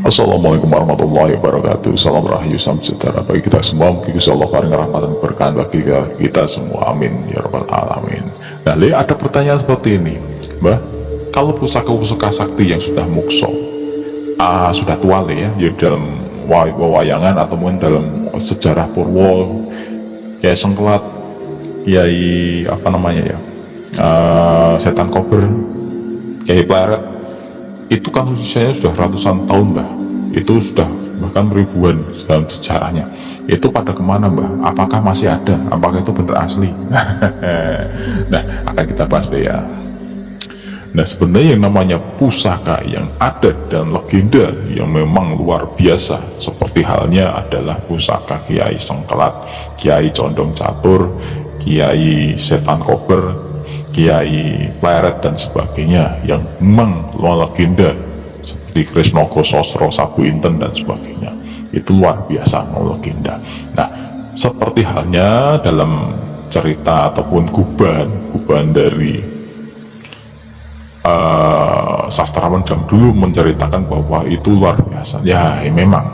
Assalamualaikum warahmatullahi wabarakatuh. Salam rahayu, salam sejahtera bagi kita semua. Mungkin Gusti Allah paling rahmat dan keberkahan bagi kita semua. Amin ya rabbal alamin. Nah, ada pertanyaan seperti ini, Mbah. Kalau pusaka-pusaka sakti yang sudah mukso, sudah tua ya dalam wayangan atau mungkin dalam sejarah Purwo, Kiai Sengkelat, Kiai apa namanya ya, Setan Kober, Kiai Pleret, itu kan usianya sudah ratusan tahun, Mbah. Itu sudah bahkan ribuan dalam sejarahnya. Itu pada kemana, Mbah? Apakah masih ada? Apakah itu benar asli? Nah, akan kita bahas deh ya. Nah, sebenarnya yang namanya pusaka yang ada dan legenda yang memang luar biasa, seperti halnya adalah pusaka Kiai Sengkelat, Kiai Condong Catur, Kiai Setan Kober, Kiai Pleret dan sebagainya, yang memang luar legenda, seperti Krisnogo Sosro, Sabu Inten dan sebagainya. Itu luar biasa, legenda. Nah, seperti halnya dalam cerita ataupun kuban dari sastrawan jam dulu menceritakan bahwa itu luar biasa. Ya, memang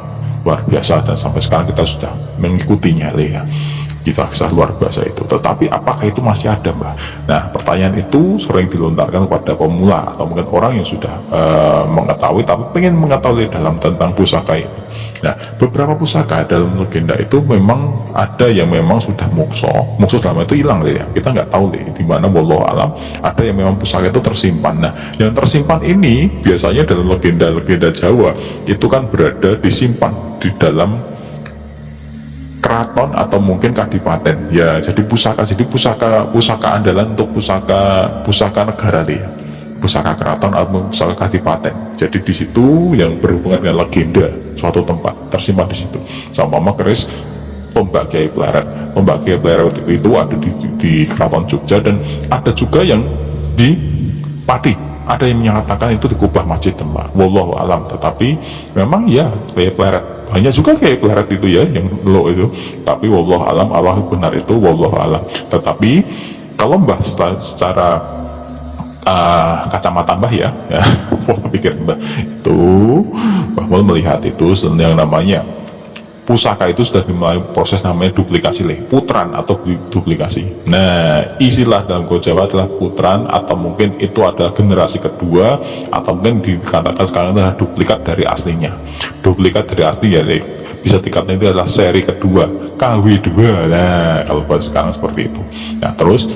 luar biasa dan sampai sekarang kita sudah mengikutinya ya. Kisah-kisah luar biasa itu. Tetapi apakah itu masih ada, Mbah? Nah, pertanyaan itu sering dilontarkan kepada pemula atau mungkin orang yang sudah mengetahui tapi pengen mengetahui dalam tentang pusaka itu. Nah, beberapa pusaka dalam legenda itu memang ada yang memang sudah mukso dalam itu hilang ya. Kita nggak tahu deh di mana, wallahu alam. Ada yang memang pusaka itu tersimpan. Nah, yang tersimpan ini biasanya dalam legenda Jawa itu kan berada disimpan di dalam keraton atau mungkin kadipaten ya. Jadi pusaka andalan untuk pusaka negara dia, pusaka keraton atau pusaka kadipaten. Jadi di situ yang berhubungan dengan legenda suatu tempat tersimpan di situ. Sama keris tombak Kiai Pleret. Tombak Kiai Pleret itu ada di keraton Jogja, dan ada juga yang di Pati. Ada yang menyatakan itu di kubah Masjid Demak, wallahu alam. Tetapi memang ya Kiai Pleret, banyak juga Kiai Pleret itu ya yang lo itu, tapi wallahu alam, Allah benar itu, wallahu alam. Tetapi kalau Mbah secara kacamata Mbah ya pola pikir Mbah itu, Mbah melihat itu yang namanya pusaka itu sudah dimulai proses namanya duplikasi putran atau duplikasi. Nah, istilah dalam Jawa adalah putran, atau mungkin itu adalah generasi kedua, atau mungkin dikatakan sekarang adalah duplikat dari aslinya. Duplikat dari asli ya, bisa dikatakan itu adalah seri kedua, KW2. Nah, kalau bahasa sekarang seperti itu. Nah, terus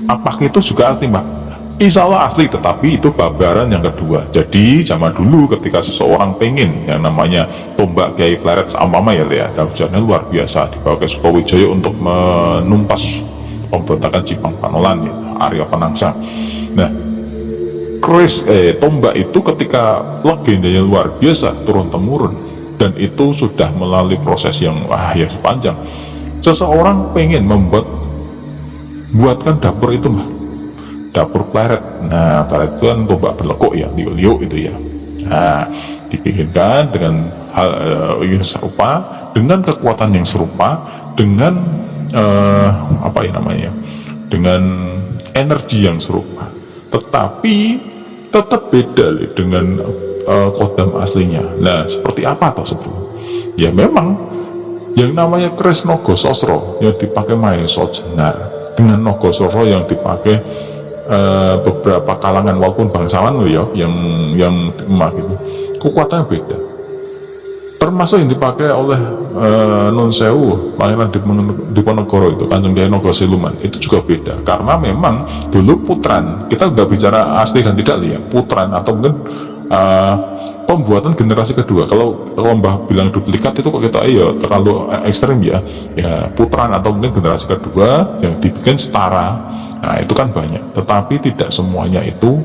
apakah itu juga asli, Mbak? Insya Allah asli, tetapi itu babaran yang kedua. Jadi zaman dulu ketika seseorang pengen yang namanya tombak Kiai Pleret seumpama ya, dalam sejarahnya luar biasa, dibawa ke Sukowijoyo untuk menumpas pemberontakan Jipang Panolan ya, Arya Penangsang. Nah, tombak itu ketika legendanya luar biasa turun temurun, dan itu sudah melalui proses yang panjang. Seseorang pengen buatkan dapur itu, Mbak, dapur Pleret. Nah, Pleret itu kan tombak berlekuk ya, liuk itu ya. Nah, dibikinkan dengan hal yang serupa, dengan kekuatan yang serupa, dengan dengan energi yang serupa, tetapi tetap beda dengan kodam aslinya. Nah, seperti apa tersebut? Ya memang yang namanya keris Nogo Sosro yang dipakai Maheso Jenar dengan Nogo Sosro yang dipakai beberapa kalangan walaupun bangsawan loh ya, yang gitu, kekuatannya beda. Termasuk yang dipakai oleh Nun Sewu Pangeran Diponegoro itu, Kanjeng Kiai Nogo Siluman, itu juga beda. Karena memang dulu putran, kita nggak bicara asli dan tidak ya, putran atau mungkin pembuatan generasi kedua. Kalau Mbah bilang duplikat itu kok kita terlalu ekstrim ya. Ya, putran atau mungkin generasi kedua yang dibikin setara. Nah, itu kan banyak, tetapi tidak semuanya itu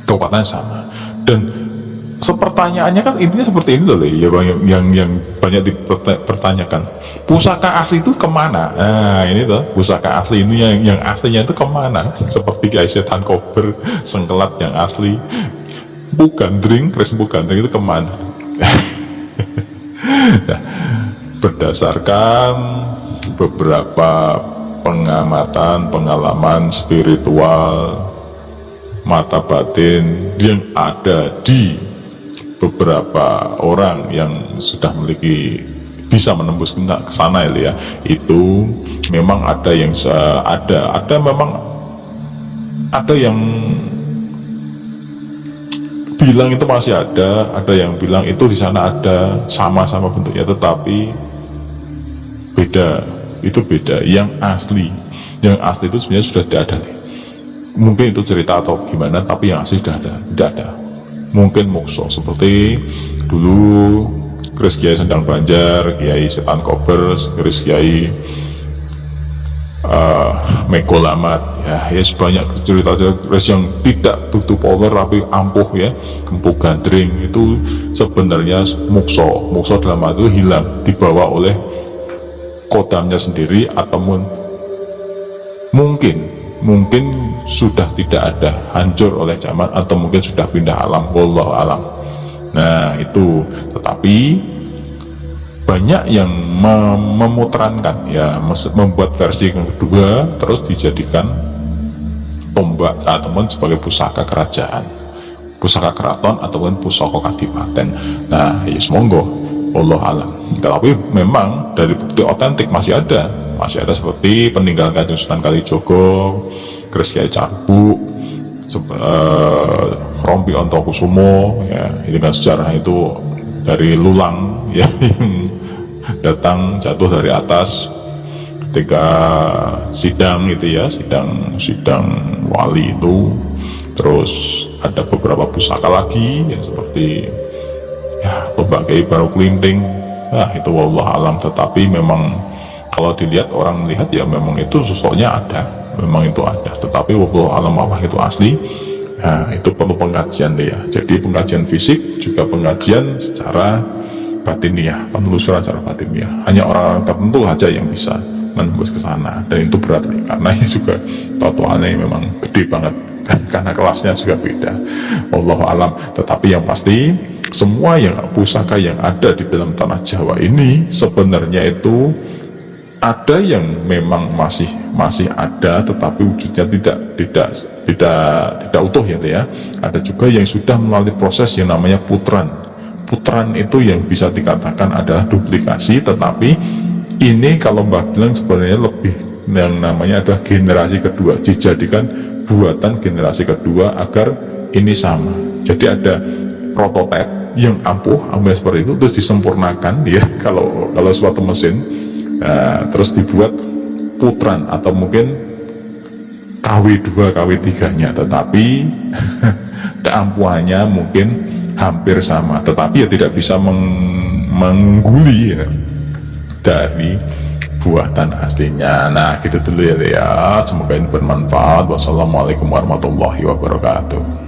kekuatannya sama. Dan pertanyaannya kan intinya seperti ini loh ya, yang banyak dipertanyakan. Pusaka asli itu kemana? Nah, ini tuh pusaka asli ini yang aslinya itu kemana? Seperti Kiai Setan Kober, Sengkelat yang asli, Kris Bugandring itu kemana? Nah, berdasarkan beberapa pengalaman spiritual mata batin yang ada di beberapa orang yang sudah memiliki bisa menembus ke sana ya, itu memang ada yang memang ada yang bilang itu masih ada yang bilang itu di sana ada, sama-sama bentuknya tetapi beda. Itu beda. Yang asli itu sebenarnya sudah tidak ada. Mungkin itu cerita atau gimana, tapi yang asli sudah tidak ada. Mungkin mokso seperti dulu Kris Kiai Sendang Banjar, Kiai Setan Kober, Kris Kiai Megolamat, ya sebanyak cerita Kris yang tidak begitu power tapi ampuh ya, Kempu Gandring itu sebenarnya mokso dalam hal itu hilang, dibawa oleh kodamnya sendiri, ataupun mungkin sudah tidak ada, hancur oleh zaman, atau mungkin sudah pindah alam, wallahu alam. Nah itu, tetapi banyak yang memutrankan ya, membuat versi yang kedua terus dijadikan tombak ataupun sebagai pusaka kerajaan, pusaka keraton ataupun pusaka kadipaten. Nah ya monggo, wallahu alam. Tapi memang dari bukti otentik masih ada seperti peninggalan Kanjeng Sunan Kalijogo, Kris Kiai Carbuk, Rompi Ontokusumo ya, ini kan sejarah itu dari Lulang ya, yang datang jatuh dari atas ketika sidang itu ya, sidang wali itu. Terus ada beberapa pusaka lagi ya, seperti ya tombak Kiai Baru Klinting, nah itu wallahu alam. Tetapi memang kalau dilihat, orang melihat ya memang itu sosoknya ada, memang itu ada, tetapi wallahu alam apa itu asli. Nah itu perlu pengkajian ya, jadi pengkajian fisik juga pengkajian secara batiniah, penelusuran secara batiniah. Hanya orang-orang tertentu saja yang bisa menembus ke sana, dan itu berat karena ini juga totalnya memang gede banget karena kelasnya juga beda, wallahu alam. Tetapi yang pasti semua yang pusaka yang ada di dalam tanah Jawa ini sebenarnya itu ada yang memang masih ada, tetapi wujudnya tidak utuh ya. Ada juga yang sudah melalui proses yang namanya putran itu yang bisa dikatakan adalah duplikasi, tetapi ini kalau Mbah bilang sebenarnya lebih yang namanya adalah generasi kedua, dijadikan buatan generasi kedua agar ini sama. Jadi ada prototipe yang ampuh seperti itu, terus disempurnakan ya kalau suatu mesin. Nah, terus dibuat putran atau mungkin KW2, KW3 nya, tetapi keampuhannya mungkin hampir sama, tetapi ya tidak bisa mengguli ya dari buatan aslinya. Nah gitu dulu ya, semoga ini bermanfaat. Wassalamualaikum warahmatullahi wabarakatuh.